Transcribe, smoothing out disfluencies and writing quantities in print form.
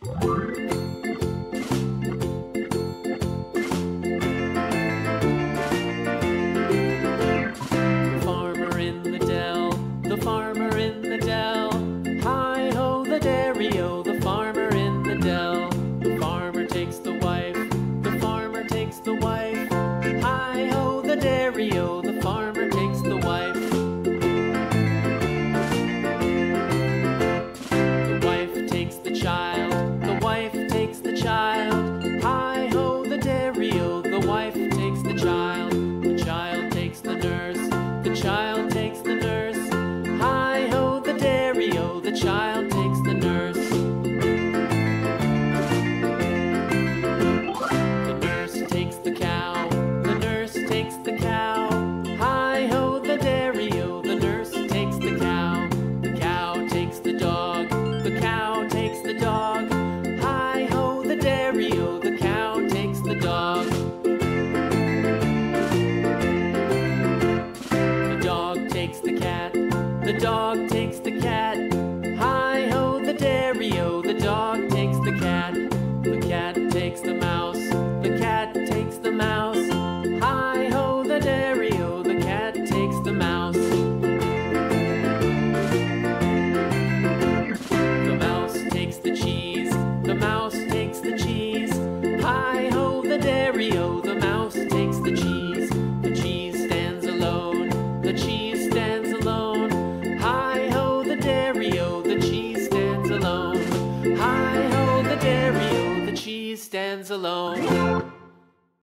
Farmer in the dell, the farmer in the dell. Hi-ho the dairy-o, the farmer in the dell. The farmer takes the wife, the farmer takes the wife. Hi-ho the dairy-o, the farmer takes the wife. The wife takes the child, the wife takes the child. Hi-ho the dairy-o, the wife takes the child. The child takes the nurse, the child takes the nurse. Hi-ho the dairy-o, the child takes the nurse. The nurse takes the cow, the nurse takes the cow. Hi-ho the dairy-o, the nurse takes the cow. The cow takes the dog, the cow takes the dog. Hi-ho the dairy-o, the cow takes the dog. The dog takes the cat, the dog takes the cat. Hi-ho the dairy-o,